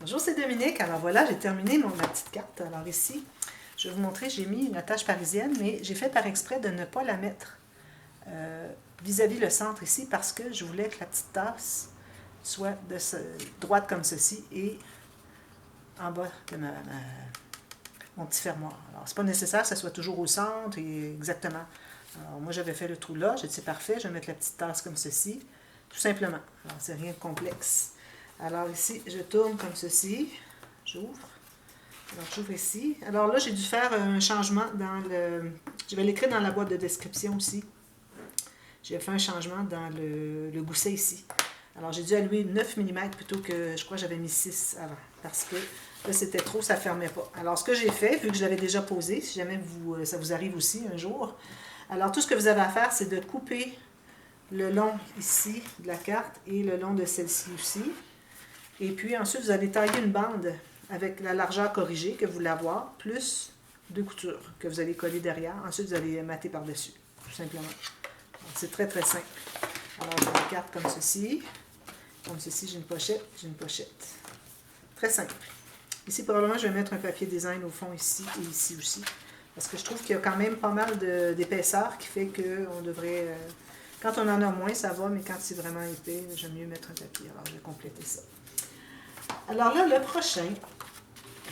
Bonjour, c'est Dominique. Alors voilà, j'ai terminé ma petite carte. Alors ici, je vais vous montrer, j'ai mis une attache parisienne, mais j'ai fait par exprès de ne pas la mettre vis-à-vis le centre ici parce que je voulais que la petite tasse soit droite comme ceci et en bas de mon petit fermoir. Alors, c'est pas nécessaire que ça soit toujours au centre et exactement. Alors, moi, j'avais fait le trou là. J'ai dit, c'est parfait, je vais mettre la petite tasse comme ceci, tout simplement. Alors, c'est rien de complexe. Alors, ici, je tourne comme ceci. J'ouvre. Alors, j'ouvre ici. Alors là, j'ai dû faire un changement dans le... Je vais l'écrire dans la boîte de description aussi. J'ai fait un changement dans le gousset ici. Alors, j'ai dû allouer 9 mm plutôt que, je crois que j'avais mis 6 avant. Parce que là, c'était trop, ça ne fermait pas. Alors, ce que j'ai fait, vu que je l'avais déjà posé, si jamais ça vous arrive aussi un jour, alors tout ce que vous avez à faire, c'est de couper le long ici de la carte et le long de celle-ci aussi. Et puis ensuite, vous allez tailler une bande avec la largeur corrigée que vous voulez avoir, plus 2 coutures que vous allez coller derrière. Ensuite, vous allez mater par-dessus, tout simplement. C'est très, très simple. Alors, j'ai la carte comme ceci. Comme ceci, j'ai une pochette, j'ai une pochette. Très simple. Ici, probablement, je vais mettre un papier design au fond ici et ici aussi. Parce que je trouve qu'il y a quand même pas mal d'épaisseur qui fait qu'on devrait... quand on en a moins, ça va, mais quand c'est vraiment épais, j'aime mieux mettre un papier. Alors, je vais compléter ça. Alors là, le prochain,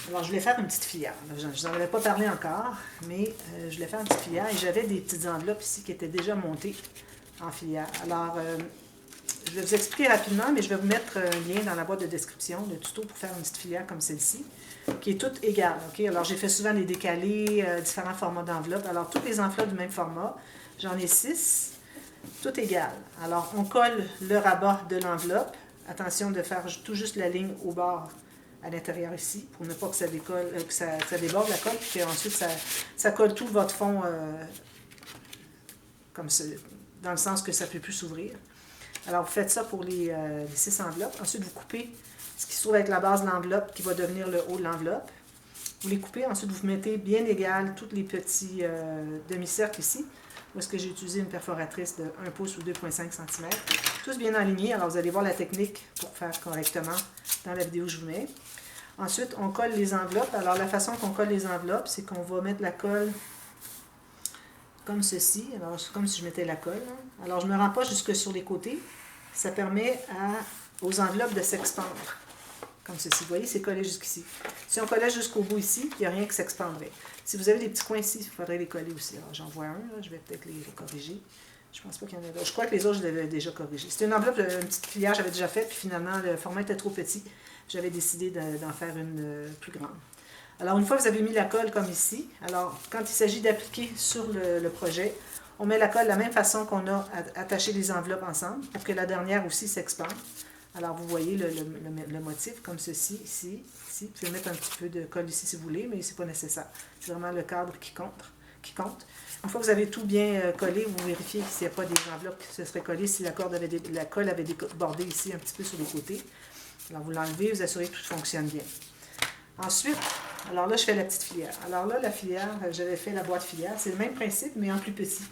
alors je voulais faire une petite filière. Je n'en avais pas parlé encore, mais je voulais faire une petite filière et j'avais des petites enveloppes ici qui étaient déjà montées en filière. Alors, je vais vous expliquer rapidement, mais je vais vous mettre un lien dans la boîte de description de tuto pour faire une petite filière comme celle-ci, qui est toute égale. Okay? Alors, j'ai fait souvent des décalés, différents formats d'enveloppes. Alors, toutes les enveloppes du même format, j'en ai 6, tout égal. Alors, on colle le rabat de l'enveloppe. Attention de faire tout juste la ligne au bord à l'intérieur ici, pour ne pas que ça décolle, que ça déborde la colle, puis ensuite ça colle tout votre fond comme ça, dans le sens que ça ne peut plus s'ouvrir. Alors vous faites ça pour les 6 enveloppes. Ensuite vous coupez ce qui se trouve avec la base de l'enveloppe qui va devenir le haut de l'enveloppe. Vous les coupez, ensuite vous mettez bien égal tous les petits demi-cercles ici. Où est-ce que j'ai utilisé une perforatrice de 1 pouce ou 2,5 cm. Tous bien alignés. Alors, vous allez voir la technique pour faire correctement dans la vidéo que je vous mets. Ensuite, on colle les enveloppes. Alors, la façon qu'on colle les enveloppes, c'est qu'on va mettre la colle comme ceci. Alors, c'est comme si je mettais la colle. Alors, je ne me rends pas jusque sur les côtés. Ça permet aux enveloppes de s'expandre. Comme ceci. Vous voyez, c'est collé jusqu'ici. Si on collait jusqu'au bout ici, il n'y a rien qui s'expandrait. Si vous avez des petits coins ici, il faudrait les coller aussi. Alors, j'en vois un, là, je vais peut-être les corriger. Je pense pas qu'il y en ait d'autres. Je crois que les autres, je les avais déjà corrigés. C'était une enveloppe, une petite filière que j'avais déjà faite, puis finalement, le format était trop petit. J'avais décidé d'en faire une plus grande. Alors, une fois que vous avez mis la colle comme ici, alors, quand il s'agit d'appliquer sur le projet, on met la colle de la même façon qu'on a attaché les enveloppes ensemble, pour que la dernière aussi s'expande. Alors, vous voyez le motif comme ceci, ici, ici. Vous pouvez mettre un petit peu de colle ici si vous voulez, mais ce n'est pas nécessaire. C'est vraiment le cadre qui compte. Une fois que vous avez tout bien collé, vous vérifiez s'il n'y a pas des enveloppes qui se seraient collées, si la colle avait débordé ici un petit peu sur les côtés. Alors, vous l'enlevez, vous assurez que tout fonctionne bien. Ensuite, alors là, je fais la petite filière. Alors là, la filière, j'avais fait la boîte filière. C'est le même principe, mais en plus petit.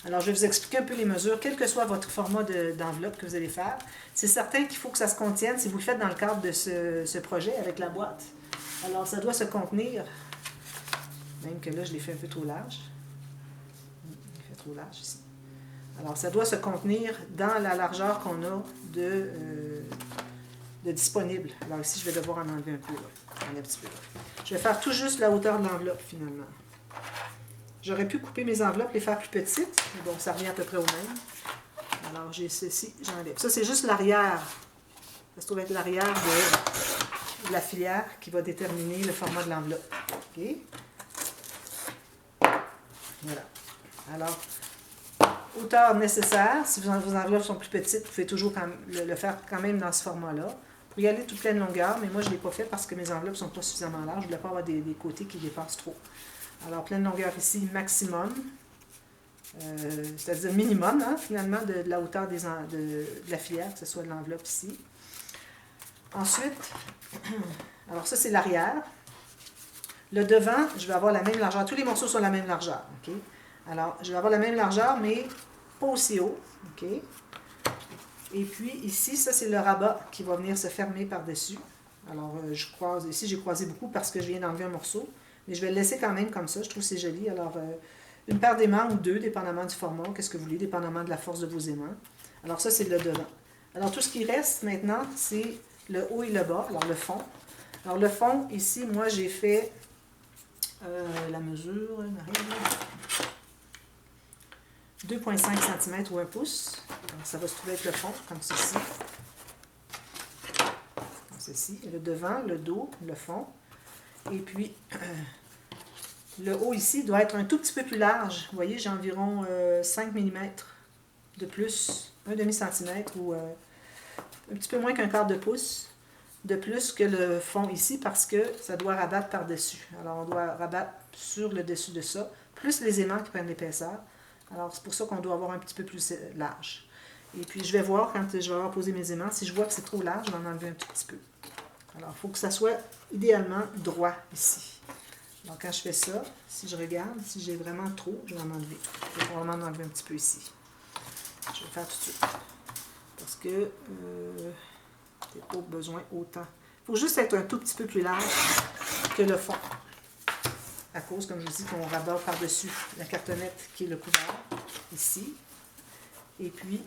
Alors, je vais vous expliquer un peu les mesures, quel que soit votre format d'enveloppe que vous allez faire. C'est certain qu'il faut que ça se contienne si vous le faites dans le cadre de ce projet avec la boîte. Alors, ça doit se contenir, même que là, je l'ai fait un peu trop large. Il fait trop large ici. Alors, ça doit se contenir dans la largeur qu'on a de disponible. Alors ici, je vais devoir en enlever un peu, là, un petit peu. Je vais faire tout juste la hauteur de l'enveloppe, finalement. J'aurais pu couper mes enveloppes, les faire plus petites, mais bon, ça revient à peu près au même. Alors, j'ai ceci, j'enlève. Ça, c'est juste l'arrière. Ça se trouve être l'arrière de la filière qui va déterminer le format de l'enveloppe. OK? Voilà. Alors, hauteur nécessaire. Si vos enveloppes sont plus petites, vous pouvez toujours le faire quand même dans ce format-là. Vous pouvez y aller toute pleine longueur, mais moi, je ne l'ai pas fait parce que mes enveloppes ne sont pas suffisamment larges. Je ne voulais pas avoir des côtés qui dépassent trop. Alors, pleine longueur ici, maximum. C'est-à-dire minimum, hein, finalement, de la hauteur de la filière, que ce soit de l'enveloppe ici. Ensuite, alors ça, c'est l'arrière. Le devant, je vais avoir la même largeur. Tous les morceaux sont la même largeur. Okay? Alors, je vais avoir la même largeur, mais pas aussi haut. Okay? Et puis, ici, ça, c'est le rabat qui va venir se fermer par-dessus. Alors, je croise, ici j'ai croisé beaucoup parce que je viens d'enlever un morceau, mais je vais le laisser quand même comme ça, je trouve que c'est joli. Alors, une paire d'aimants ou deux, dépendamment du format, qu'est-ce que vous voulez, dépendamment de la force de vos aimants. Alors ça, c'est le devant. Alors, tout ce qui reste maintenant, c'est le haut et le bas, alors le fond. Alors, le fond, ici, moi, j'ai fait la mesure, Marie, 2,5 cm ou 1 pouce. Alors, ça va se trouver avec le fond, comme ceci. Comme ceci. Le devant, le dos, le fond. Et puis, le haut ici doit être un tout petit peu plus large. Vous voyez, j'ai environ 5 mm de plus, un demi-centimètre ou un petit peu moins qu'un quart de pouce de plus que le fond ici parce que ça doit rabattre par-dessus. Alors, on doit rabattre sur le dessus de ça, plus les aimants qui prennent l'épaisseur. Alors, c'est pour ça qu'on doit avoir un petit peu plus large. Et puis, je vais voir quand je vais avoir posé mes aimants. Si je vois que c'est trop large, je vais en enlever un tout petit peu. Alors, il faut que ça soit idéalement droit ici. Donc, quand je fais ça, si je regarde, si j'ai vraiment trop, je vais en enlever. Je vais probablement en enlever un petit peu ici. Je vais le faire tout de suite. Parce que j'ai pas besoin autant. Il faut juste être un tout petit peu plus large que le fond. À cause, comme je vous dis, qu'on rabat par-dessus la cartonnette qui est le couvert, ici. Et puis,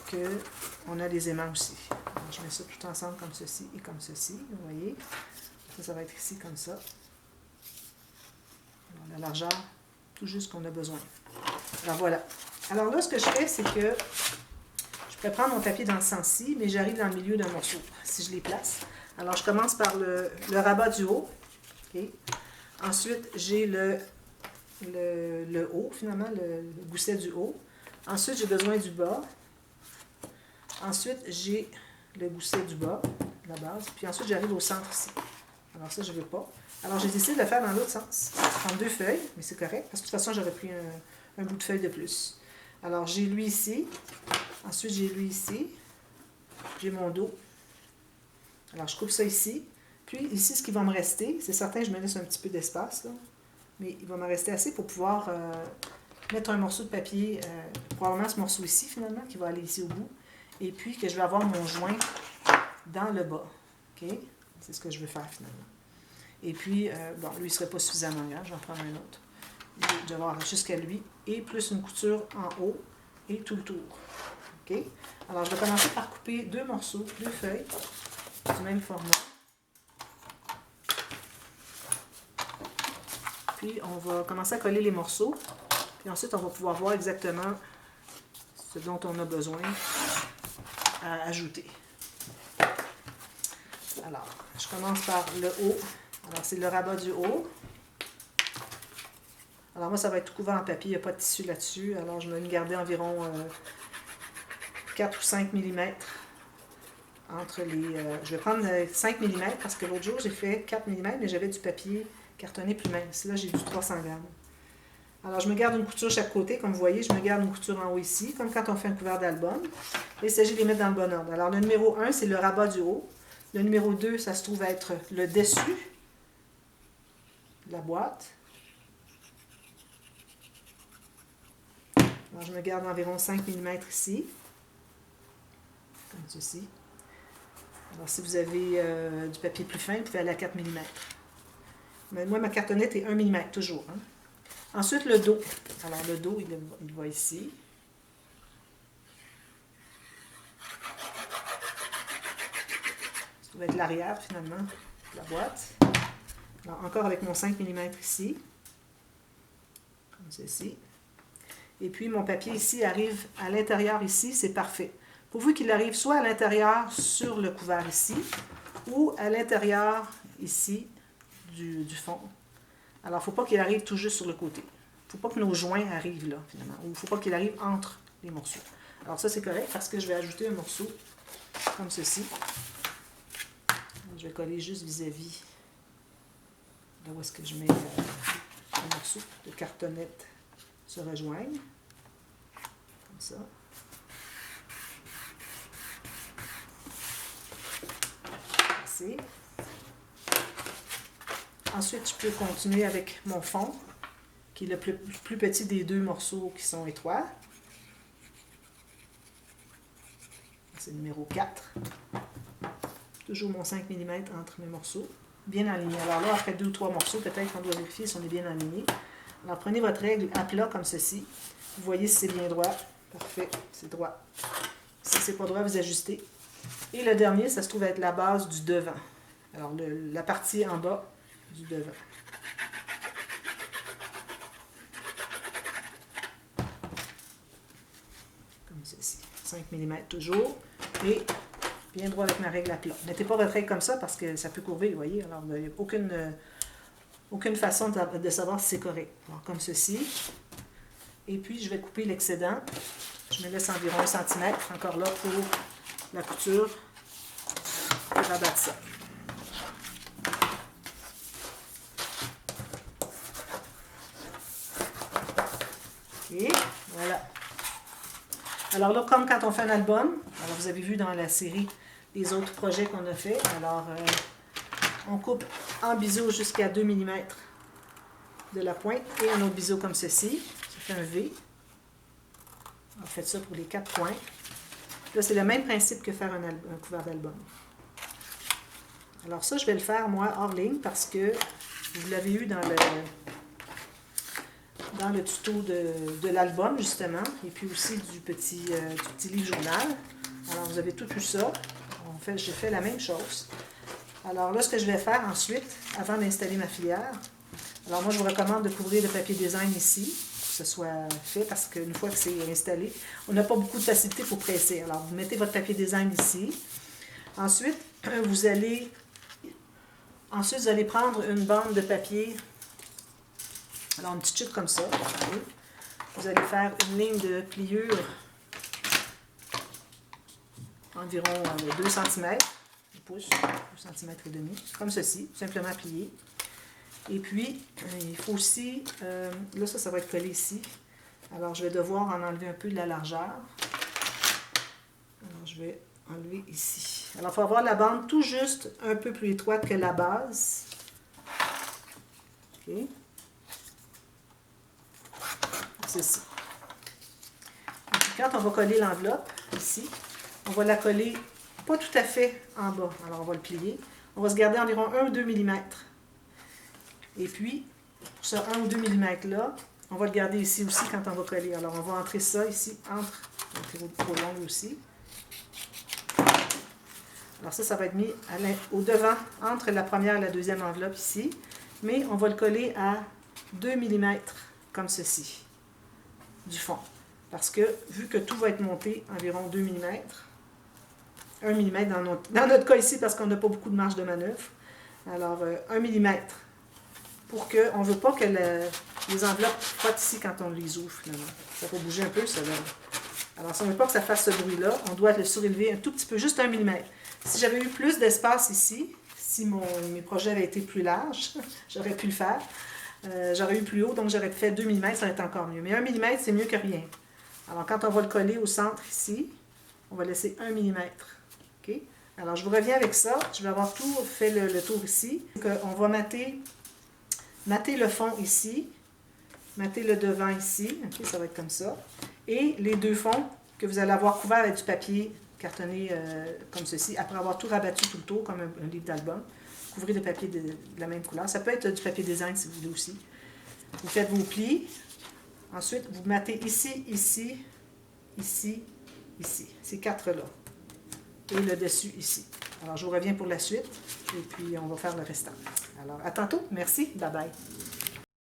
qu'on a les aimants aussi. Alors, je mets ça tout ensemble comme ceci et comme ceci, vous voyez. Ça va être ici comme ça. Alors, la largeur, tout juste qu'on a besoin. Alors, voilà. Alors là, ce que je fais, c'est que je peux prendre mon papier dans ce sens-ci, mais j'arrive dans le milieu d'un morceau, si je les place. Alors, je commence par le rabat du haut. Okay. Ensuite, j'ai le haut, finalement, le gousset du haut. Ensuite, j'ai besoin du bas. Ensuite, j'ai le gousset du bas, la base. Puis ensuite, j'arrive au centre ici. Alors ça, je ne veux pas. Alors, j'ai décidé de le faire dans l'autre sens. Je prends 2 feuilles, mais c'est correct, parce que de toute façon, j'aurais pris un bout de feuille de plus. Alors, j'ai lui ici. Ensuite, j'ai lui ici. J'ai mon dos. Alors, je coupe ça ici. Puis, ici, ce qui va me rester, c'est certain que je me laisse un petit peu d'espace, là. Mais il va me rester assez pour pouvoir mettre un morceau de papier, probablement ce morceau ici, finalement, qui va aller ici au bout. Et puis, que je vais avoir mon joint dans le bas. OK? C'est ce que je veux faire, finalement. Et puis, bon, lui, il ne serait pas suffisamment grand. Je vais en prendre un autre. Je vais avoir jusqu'à lui. Et plus une couture en haut et tout le tour. OK? Alors, je vais commencer par couper 2 morceaux, 2 feuilles du même format. Puis, on va commencer à coller les morceaux. Puis ensuite, on va pouvoir voir exactement ce dont on a besoin à ajouter. Alors, je commence par le haut. Alors, c'est le rabat du haut. Alors, moi, ça va être tout couvert en papier. Il n'y a pas de tissu là-dessus. Alors, je vais me garder environ 4 ou 5 mm entre les... je vais prendre 5 mm parce que l'autre jour, j'ai fait 4 mm, mais j'avais du papier cartonné plus mince. Là, j'ai du 300 grammes. Alors, je me garde une couture chaque côté. Comme vous voyez, je me garde une couture en haut ici, comme quand on fait un couvert d'album. Et il s'agit de les mettre dans le bon ordre. Alors, le numéro 1, c'est le rabat du haut. Le numéro 2, ça se trouve être le dessus de la boîte. Alors, je me garde environ 5 mm ici, comme ceci. Alors, si vous avez du papier plus fin, vous pouvez aller à 4 mm. Mais moi, ma cartonnette est 1 mm, toujours. Hein? Ensuite, le dos. Alors, le dos, il va ici. Ça va être l'arrière, finalement, de la boîte. Alors, encore avec mon 5 mm ici, comme ceci. Et puis, mon papier ici arrive à l'intérieur ici, c'est parfait. Pourvu qu'il arrive soit à l'intérieur sur le couvert ici, ou à l'intérieur ici du fond. Alors, il ne faut pas qu'il arrive tout juste sur le côté. Il ne faut pas que nos joints arrivent là, finalement. Ou il ne faut pas qu'il arrive entre les morceaux. Alors, ça, c'est correct parce que je vais ajouter un morceau comme ceci. Je vais coller juste vis-à-vis de où est-ce que je mets un morceau de cartonnette se rejoignent. Comme ça. Assez. Ensuite, je peux continuer avec mon fond, qui est le plus petit des 2 morceaux qui sont étroits. C'est le numéro 4. Toujours mon 5 mm entre mes morceaux. Bien aligné. Alors là, après 2 ou 3 morceaux, peut-être qu'on doit vérifier si on est bien aligné. Alors prenez votre règle à plat comme ceci. Vous voyez si c'est bien droit. Parfait, c'est droit. Si c'est pas droit, vous ajustez. Et le dernier, ça se trouve être la base du devant. Alors la partie en bas du devant. Comme ceci. 5 mm toujours. Et bien droit avec ma règle à plat. Mettez pas votre règle comme ça parce que ça peut courber, vous voyez. Alors, il n'y a aucune façon de savoir si c'est correct. Alors, comme ceci. Et puis, je vais couper l'excédent. Je me laisse environ 1 cm, encore là, pour la couture. Et rabattre ça. Et voilà. Alors là, comme quand on fait un album, alors vous avez vu dans la série les autres projets qu'on a fait. Alors, on coupe en biseau jusqu'à 2 mm de la pointe et un autre biseau comme ceci. Ça fait un V. On fait ça pour les 4 points. Là, c'est le même principe que faire un couvert d'album. Alors ça, je vais le faire, moi, hors ligne, parce que vous l'avez eu dans le tuto de l'album, justement, et puis aussi du petit livre journal. Alors, vous avez tout eu ça. J'ai fait la même chose. Alors là, ce que je vais faire ensuite, avant d'installer ma filière, alors moi, je vous recommande de couvrir le papier design ici, que ce soit fait, parce qu'une fois que c'est installé, on n'a pas beaucoup de facilité pour presser. Alors, vous mettez votre papier design ici. Ensuite, vous allez prendre une bande de papier, alors une petite chute comme ça. Vous allez faire une ligne de pliure environ 2 cm, pouce, 2 cm et demi, comme ceci, simplement plié. Et puis, il faut aussi, là ça va être collé ici, alors je vais devoir en enlever un peu de la largeur. Alors je vais enlever ici. Alors il faut avoir la bande tout juste un peu plus étroite que la base. OK. Ceci. Et puis quand on va coller l'enveloppe, ici, on va la coller pas tout à fait en bas. Alors on va le plier. On va se garder environ 1 ou 2 mm. Et puis, pour ce 1 ou 2 mm là, on va le garder ici aussi quand on va coller. Alors on va entrer ça ici, entre, trop long aussi. Alors ça va être mis au devant, entre la première et la deuxième enveloppe ici. Mais on va le coller à 2 mm, comme ceci, du fond. Parce que, vu que tout va être monté environ 2 mm, 1 mm dans notre cas ici, parce qu'on n'a pas beaucoup de marge de manœuvre. Alors, 1 mm, pour que, on ne veut pas que les enveloppes frottent ici quand on les ouvre, finalement. Ça va bouger un peu, ça va. Alors, si on ne veut pas que ça fasse ce bruit-là, on doit le surélever un tout petit peu, juste 1 mm. Si j'avais eu plus d'espace ici, si mes projets avaient été plus larges, j'aurais pu le faire. J'aurais eu plus haut, donc j'aurais fait 2 mm, ça aurait été encore mieux. Mais 1 mm, c'est mieux que rien. Alors, quand on va le coller au centre ici, on va laisser 1 mm. OK? Alors, je vous reviens avec ça. Je vais avoir tout fait le tour ici. On va mater le fond ici, mater le devant ici. OK? Ça va être comme ça. Et les deux fonds que vous allez avoir couverts avec du papier cartonné comme ceci, après avoir tout rabattu tout le tour, comme un livre d'album. Couvrez de papier de la même couleur. Ça peut être du papier design si vous voulez aussi. Vous faites vos plis. Ensuite, vous matez ici, ici, ici, ici. Ces quatre-là. Et le dessus ici. Alors, je vous reviens pour la suite. Et puis, on va faire le restant. Alors, à tantôt. Merci. Bye bye.